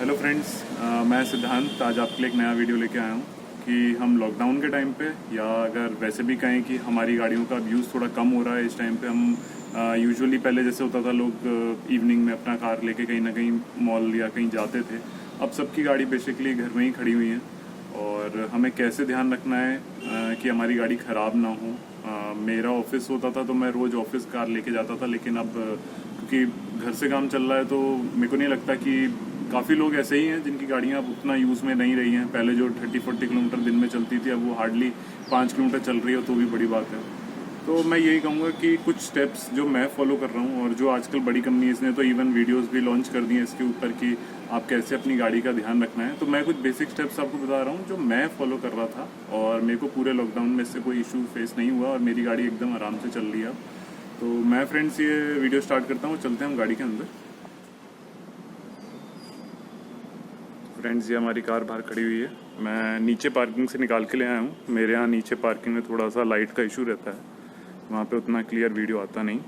Hello friends, मैं सिद्धांत आज आपके लिए एक नया वीडियो लेके आया हूँ कि हम लॉकडाउन के टाइम पे या अगर वैसे भी कहें कि हमारी गाड़ियों का यूज़ थोड़ा कम हो रहा है इस टाइम पे। हम यूजुअली पहले जैसे होता था लोग इवनिंग में अपना कार लेके कहीं ना कहीं मॉल या कहीं जाते थे। अब सबकी गाड़ी बेसिकली घर में ही खड़ी हुई है और हमें कैसे ध्यान रखना है कि हमारी गाड़ी ख़राब ना हो। मेरा ऑफिस होता था तो मैं रोज़ ऑफिस कार लेके जाता था, लेकिन अब क्योंकि घर से काम चल रहा है तो मेरे को नहीं लगता कि काफ़ी लोग ऐसे ही हैं जिनकी गाड़ियाँ अब उतना यूज़ में नहीं रही हैं। पहले जो 30-40 किलोमीटर दिन में चलती थी अब वो हार्डली 5 किलोमीटर चल रही हो तो भी बड़ी बात है। तो मैं यही कहूँगा कि कुछ स्टेप्स जो मैं फॉलो कर रहा हूँ और जो आजकल बड़ी कंपनीज ने तो इवन वीडियोस भी लॉन्च कर दिए इसके ऊपर कि आप कैसे अपनी गाड़ी का ध्यान रखना है। तो मैं कुछ बेसिक स्टेप्स आपको बता रहा हूँ जो मैं फॉलो कर रहा था और मेरे को पूरे लॉकडाउन में इससे कोई इशू फेस नहीं हुआ और मेरी गाड़ी एकदम आराम से चल रही है। तो मैं फ्रेंड्स ये वीडियो स्टार्ट करता हूँ, चलते हैं हम गाड़ी के अंदर। फ्रेंड्स ये हमारी कार बाहर खड़ी हुई है, मैं नीचे पार्किंग से निकाल के ले आया हूँ। मेरे यहाँ नीचे पार्किंग में थोड़ा सा लाइट का इशू रहता है, वहाँ पे उतना क्लियर वीडियो आता नहीं।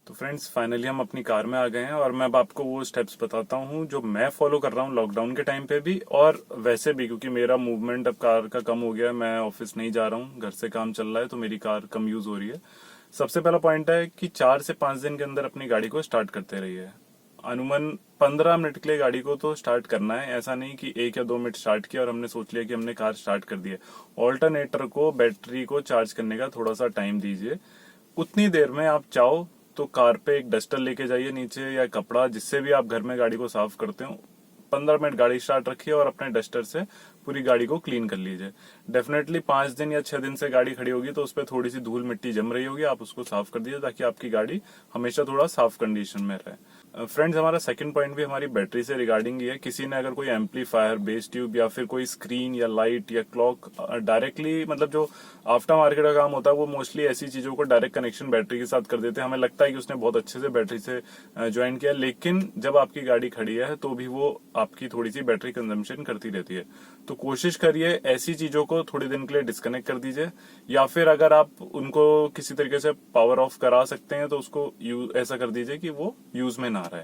तो फ्रेंड्स फाइनली हम अपनी कार में आ गए हैं और मैं अब आपको वो स्टेप्स बताता हूँ जो मैं फॉलो कर रहा हूँ लॉकडाउन के टाइम पे भी और वैसे भी, क्योंकि मेरा मूवमेंट अब कार का कम हो गया है। मैं ऑफिस नहीं जा रहा हूँ, घर से काम चल रहा है तो मेरी कार कम यूज हो रही है। सबसे पहला पॉइंट है कि 4 से 5 दिन के अंदर अपनी गाड़ी को स्टार्ट करते रहिए। अनुमान 15 मिनट के लिए गाड़ी को तो स्टार्ट करना है। ऐसा नहीं कि 1 या 2 मिनट स्टार्ट किया और हमने सोच लिया कि हमने कार स्टार्ट कर दी है। ऑल्टरनेटर को, बैटरी को चार्ज करने का थोड़ा सा टाइम दीजिए। उतनी देर में आप चाहो तो कार पे एक डस्टर लेके जाइए नीचे या कपड़ा, जिससे भी आप घर में गाड़ी को साफ करते हो। 15 मिनट गाड़ी स्टार्ट रखिए और अपने डस्टर से पूरी गाड़ी को क्लीन कर लीजिए। डेफिनेटली 5 दिन या 6 दिन से गाड़ी खड़ी होगी तो उस पर थोड़ी सी धूल मिट्टी जम रही होगी, आप उसको साफ कर दीजिए ताकि आपकी गाड़ी हमेशा थोड़ा साफ कंडीशन में रहे। फ्रेंड्स हमारा सेकंड पॉइंट भी हमारी बैटरी से रिगार्डिंग ही है। किसी ने अगर कोई एम्पलीफायर, बेस ट्यूब या फिर कोई स्क्रीन या लाइट या क्लॉक डायरेक्टली, मतलब जो आफ्टर मार्केट का काम होता है वो मोस्टली ऐसी चीजों को डायरेक्ट कनेक्शन बैटरी के साथ कर देते हैं। हमें लगता है कि उसने बहुत अच्छे से बैटरी से ज्वाइन किया, लेकिन जब आपकी गाड़ी खड़ी है तो भी वो आपकी थोड़ी सी बैटरी कंजम्पशन करती रहती है। तो कोशिश करिए ऐसी चीजों को थोड़े दिन के लिए डिस्कनेक्ट कर दीजिए, या फिर अगर आप उनको किसी तरीके से पावर ऑफ करा सकते हैं तो उसको ऐसा कर दीजिए कि वो यूज में ना रहे।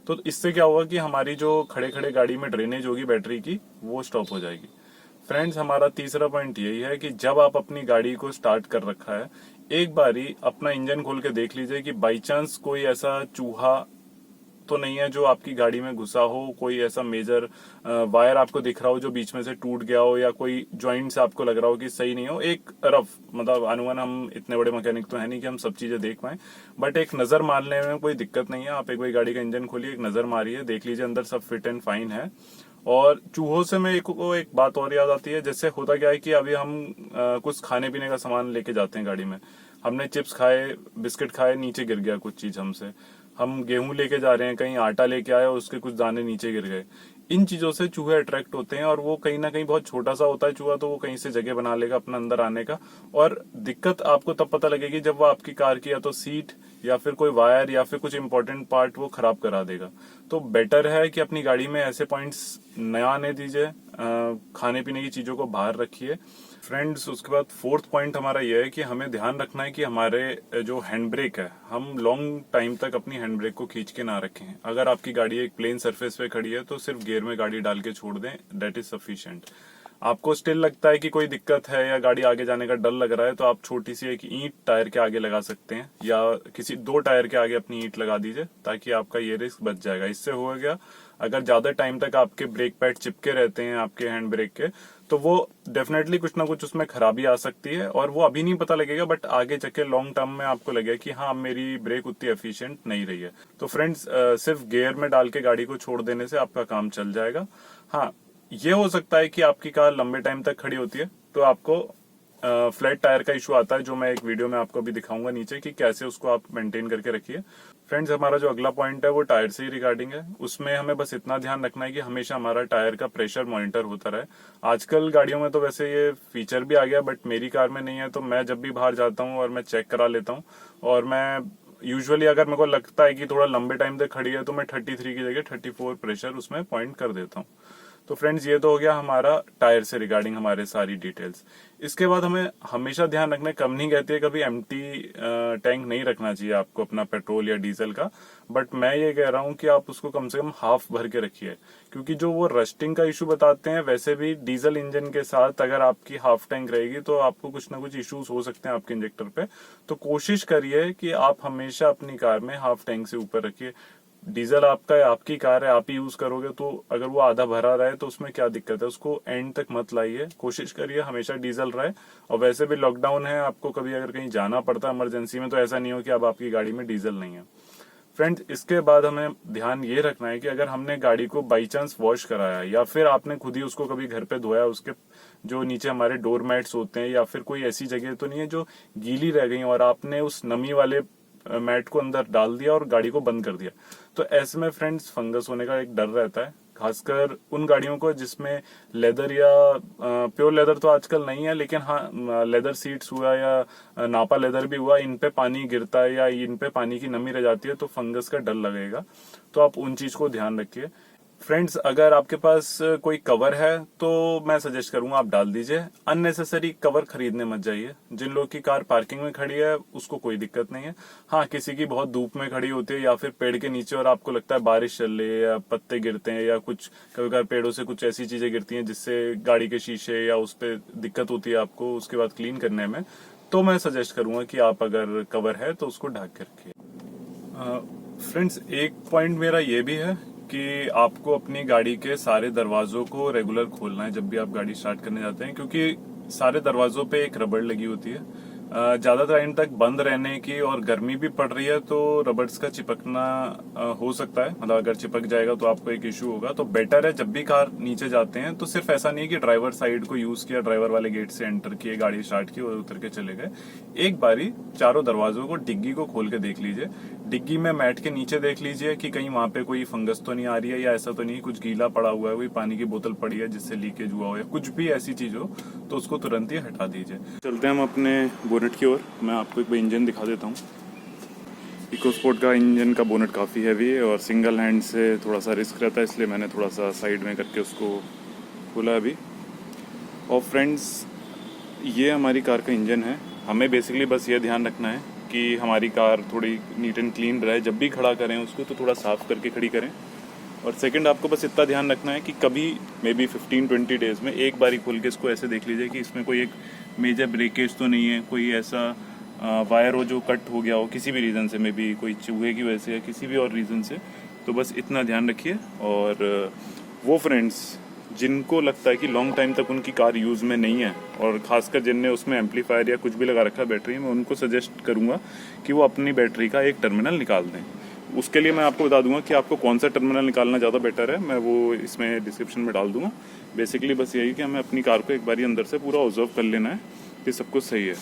तो इससे क्या होगा कि हमारी जो खड़े खड़े गाड़ी में ड्रेनेज होगी बैटरी की वो स्टॉप हो जाएगी। फ्रेंड्स हमारा तीसरा पॉइंट यही है कि जब आप अपनी गाड़ी को स्टार्ट कर रखा है, एक बारी अपना इंजन खोल के देख लीजिए कि बाई चांस कोई ऐसा चूहा तो नहीं है जो आपकी गाड़ी में घुसा हो, कोई ऐसा मेजर वायर आपको दिख रहा हो जो बीच में से टूट गया हो, या कोई जॉइंट्स आपको लग रहा हो कि सही नहीं हो। एक रफ, मतलब अनुमान, हम इतने बड़े मैकेनिक तो है नहीं कि हम सब चीजें देख पाए, बट एक नजर मारने में कोई दिक्कत नहीं है। आप एक बार गाड़ी का इंजन खोलिए, एक नजर मारिए, देख लीजिए अंदर सब फिट एंड फाइन है। और चूहों से मैं एक बात और याद आती है। जैसे होता क्या है कि अभी हम कुछ खाने पीने का सामान लेके जाते हैं गाड़ी में, हमने चिप्स खाए, बिस्किट खाए, नीचे गिर गया कुछ चीज हमसे। हम गेहूं लेके जा रहे हैं, कहीं आटा लेके आए, उसके कुछ दाने नीचे गिर गए। इन चीजों से चूहे अट्रैक्ट होते हैं और वो कहीं ना कहीं, बहुत छोटा सा होता है चूहा तो वो कहीं से जगह बना लेगा अपना अंदर आने का। और दिक्कत आपको तब पता लगेगी जब वो आपकी कार की या तो सीट या फिर कोई वायर या फिर कुछ इंपॉर्टेंट पार्ट वो खराब करा देगा। तो बेटर है कि अपनी गाड़ी में ऐसे पॉइंट्स न आने दीजिए। खाने पीने की चीजों को बाहर रखिए। फ्रेंड्स उसके बाद फोर्थ पॉइंट हमारा यह है कि हमें ध्यान रखना है कि हमारे जो हैंड ब्रेक है, हम लॉन्ग टाइम तक अपनी हैंड ब्रेक को खींच के ना रखें। अगर आपकी गाड़ी एक प्लेन सरफेस पे खड़ी है तो सिर्फ गियर में गाड़ी डाल के छोड़ दें, दैट इज सफिशिएंट। आपको स्टिल लगता है कि कोई दिक्कत है या गाड़ी आगे जाने का डर लग रहा है तो आप छोटी सी एक ईंट टायर के आगे लगा सकते हैं, या किसी 2 टायर के आगे अपनी ईंट लगा दीजिए ताकि आपका ये रिस्क बच जाएगा। इससे हो गया, अगर ज्यादा टाइम तक आपके ब्रेक पैड चिपके रहते हैं आपके हैंड ब्रेक के, तो वो डेफिनेटली कुछ ना कुछ उसमें खराबी आ सकती है और वो अभी नहीं पता लगेगा, बट आगे चके लॉन्ग टर्म में आपको लगेगा कि हाँ मेरी ब्रेक उतनी एफिशिएंट नहीं रही है। तो फ्रेंड्स सिर्फ गियर में डाल के गाड़ी को छोड़ देने से आपका काम चल जाएगा। हाँ, ये हो सकता है कि आपकी कार लंबे टाइम तक खड़ी होती है तो आपको फ्लैट टायर का इशू आता है, जो मैं एक वीडियो में आपको अभी दिखाऊंगा नीचे कि कैसे उसको आप मेंटेन करके रखिए। फ्रेंड्स हमारा जो अगला पॉइंट है वो टायर से ही रिगार्डिंग है। उसमें हमें बस इतना ध्यान रखना है कि हमेशा हमारा टायर का प्रेशर मॉनिटर होता रहे। आजकल गाड़ियों में तो वैसे ये फीचर भी आ गया, बट मेरी कार में नहीं है, तो मैं जब भी बाहर जाता हूँ और मैं चेक करा लेता हूँ। और मैं यूजुअली अगर मेरे को लगता है कि थोड़ा लंबे टाइम तक खड़ी है तो मैं 33 की जगह 34 प्रेशर उसमें पॉइंट कर देता हूँ। तो फ्रेंड्स ये तो हो गया हमारा टायर से रिगार्डिंग हमारे सारी डिटेल्स। इसके बाद हमें हमेशा ध्यान रखना है, कंपनी कहती है कभी एम्प्टी टैंक नहीं रखना चाहिए आपको अपना पेट्रोल या डीजल का, बट मैं ये कह रहा हूँ कि आप उसको कम से कम हाफ भर के रखिए, क्योंकि जो वो रस्टिंग का इशू बताते हैं वैसे भी डीजल इंजन के साथ अगर आपकी हाफ टैंक रहेगी तो आपको कुछ ना कुछ इश्यूज हो सकते हैं आपके इंजेक्टर पे। तो कोशिश करिए कि आप हमेशा अपनी कार में हाफ टैंक से ऊपर रखिए। डीजल आपका है, आपकी कार है, आप ही यूज करोगे, तो अगर वो आधा भरा रहा है तो उसमें क्या दिक्कत है, उसको एंड तक मत लाइए, कोशिश करिए हमेशा डीजल रहे। और वैसे भी लॉकडाउन है, आपको कभी अगर कहीं जाना पड़ता है इमरजेंसी में तो ऐसा नहीं हो कि अब आपकी गाड़ी में डीजल नहीं है। फ्रेंड्स इसके बाद हमें ध्यान ये रखना है कि अगर हमने गाड़ी को बाई चांस वॉश कराया या फिर आपने खुद ही उसको कभी घर पे धोया, उसके जो नीचे हमारे डोर मैट्स होते हैं या फिर कोई ऐसी जगह तो नहीं है जो गीली रह गई और आपने उस नमी वाले मैट को अंदर डाल दिया और गाड़ी को बंद कर दिया, तो ऐसे में फ्रेंड्स फंगस होने का एक डर रहता है, खासकर उन गाड़ियों को जिसमें लेदर या प्योर लेदर तो आजकल नहीं है, लेकिन हाँ लेदर सीट्स हुआ या नापा लेदर भी हुआ, इन पे पानी गिरता है या इन पे पानी की नमी रह जाती है तो फंगस का डर लगेगा। तो आप उन चीज को ध्यान रखिए। फ्रेंड्स अगर आपके पास कोई कवर है तो मैं सजेस्ट करूंगा आप डाल दीजिए, अननेसेसरी कवर खरीदने मत जाइए। जिन लोग की कार पार्किंग में खड़ी है उसको कोई दिक्कत नहीं है, हाँ किसी की बहुत धूप में खड़ी होती है या फिर पेड़ के नीचे और आपको लगता है बारिश चल रही है या पत्ते गिरते हैं या कुछ कभी कभार पेड़ों से कुछ ऐसी चीजें गिरती हैं जिससे गाड़ी के शीशे या उस पर दिक्कत होती है आपको उसके बाद क्लीन करने में, तो मैं सजेस्ट करूंगा कि आप अगर कवर है तो उसको ढक के रखिए। फ्रेंड्स एक पॉइंट मेरा ये भी है कि आपको अपनी गाड़ी के सारे दरवाजों को रेगुलर खोलना है जब भी आप गाड़ी स्टार्ट करने जाते हैं, क्योंकि सारे दरवाजों पे एक रबड़ लगी होती है। ज्यादा टाइम तक बंद रहने की और गर्मी भी पड़ रही है तो रबर्स का चिपकना हो सकता है, मतलब अगर चिपक जाएगा तो आपको एक इश्यू होगा। तो बेटर है जब भी कार नीचे जाते हैं तो सिर्फ ऐसा नहीं है कि ड्राइवर साइड को यूज किया, ड्राइवर वाले गेट से एंटर किए, गाड़ी स्टार्ट की और उतर के चले गए। एक बारी चारों दरवाजों को, डिग्गी को खोल के देख लीजिए, डिग्गी में मैट के नीचे देख लीजिए कि कहीं वहां पे कोई फंगस तो नहीं आ रही है या ऐसा तो नहीं कुछ गीला पड़ा हुआ है, कोई पानी की बोतल पड़ी है जिससे लीकेज हुआ हो या कुछ भी ऐसी चीज हो तो उसको तुरंत ही हटा दीजिए। चलते हैं हम अपने बोनेट की ओर, मैं आपको एक इंजन दिखा देता हूँ। इकोस्पोर्ट का इंजन का बोनेट काफ़ी हैवी है और सिंगल हैंड से थोड़ा सा रिस्क रहता है, इसलिए मैंने थोड़ा सा साइड में करके उसको खोला अभी। और फ्रेंड्स ये हमारी कार का इंजन है, हमें बेसिकली बस ये ध्यान रखना है कि हमारी कार थोड़ी नीट एंड क्लीन रहे, जब भी खड़ा करें उसको तो थोड़ा साफ करके खड़ी करें। और सेकंड आपको बस इतना ध्यान रखना है कि कभी मे बी 15-20 डेज में एक बारी खोल के इसको ऐसे देख लीजिए कि इसमें कोई एक मेजर ब्रेकेज तो नहीं है, कोई ऐसा वायर हो जो कट हो गया हो किसी भी रीज़न से, मे बी कोई चूहे की वजह से या किसी भी और रीज़न से, तो बस इतना ध्यान रखिए। और वो फ्रेंड्स जिनको लगता है कि लॉन्ग टाइम तक उनकी कार यूज़ में नहीं है और खासकर जिनने उसमें एम्पलीफायर या कुछ भी लगा रखा है बैटरी में, उनको सजेस्ट करूंगा कि वो अपनी बैटरी का एक टर्मिनल निकाल दें। उसके लिए मैं आपको बता दूंगा कि आपको कौन सा टर्मिनल निकालना ज़्यादा बेटर है, मैं वो इसमें डिस्क्रिप्शन में डाल दूंगा। बेसिकली बस यही कि हमें अपनी कार को एक बारी अंदर से पूरा ऑब्जर्व कर लेना है कि सब कुछ सही है।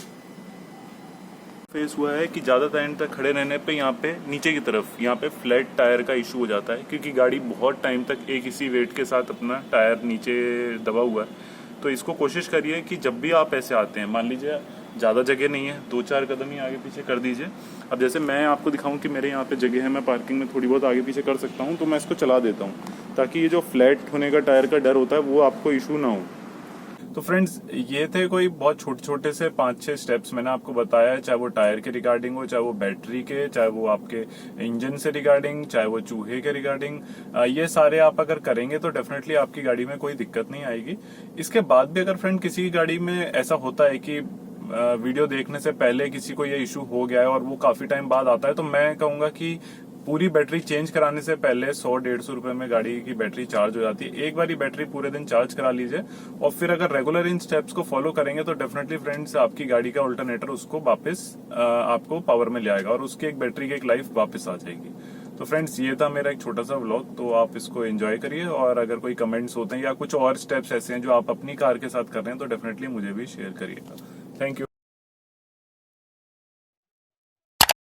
फेस हुआ है कि ज़्यादा टाइम तक खड़े रहने पे यहाँ पे नीचे की तरफ यहाँ पे फ्लैट टायर का इशू हो जाता है, क्योंकि गाड़ी बहुत टाइम तक एक इसी वेट के साथ अपना टायर नीचे दबा हुआ है। तो इसको कोशिश करिए कि जब भी आप ऐसे आते हैं, मान लीजिए ज़्यादा जगह नहीं है, 2-4 कदम ही आगे पीछे कर दीजिए। अब जैसे मैं आपको दिखाऊं कि मेरे यहाँ पे जगह है, मैं पार्किंग में थोड़ी बहुत आगे पीछे कर सकता हूँ, तो मैं इसको चला देता हूँ ताकि ये जो फ्लैट होने का टायर का डर होता है वो आपको इशू ना हो। तो फ्रेंड्स ये थे कोई बहुत छोटे छोटे से 5-6 स्टेप्स मैंने आपको बताया है, चाहे वो टायर के रिगार्डिंग हो, चाहे वो बैटरी के, चाहे वो आपके इंजन से रिगार्डिंग, चाहे वो चूहे के रिगार्डिंग। ये सारे आप अगर करेंगे तो डेफिनेटली आपकी गाड़ी में कोई दिक्कत नहीं आएगी। इसके बाद भी अगर फ्रेंड किसी की गाड़ी में ऐसा होता है कि वीडियो देखने से पहले किसी को ये इशू हो गया है और वो काफी टाइम बाद आता है, तो मैं कहूंगा कि पूरी बैटरी चेंज कराने से पहले 100-150 रुपए में गाड़ी की बैटरी चार्ज हो जाती है। एक बार बैटरी पूरे दिन चार्ज करा लीजिए और फिर अगर रेगुलर इन स्टेप्स को फॉलो करेंगे तो डेफिनेटली फ्रेंड्स आपकी गाड़ी का अल्टरनेटर उसको वापस आपको पावर में ले आएगा और उसकी एक बैटरी की एक लाइफ वापस आ जाएगी। तो फ्रेंड्स ये था मेरा एक छोटा सा व्लॉग, तो आप इसको एंजॉय करिए और अगर कोई कमेंट्स होते हैं या कुछ और स्टेप्स ऐसे हैं जो आप अपनी कार के साथ कर रहे हैं तो डेफिनेटली मुझे भी शेयर करिएगा। Thank you.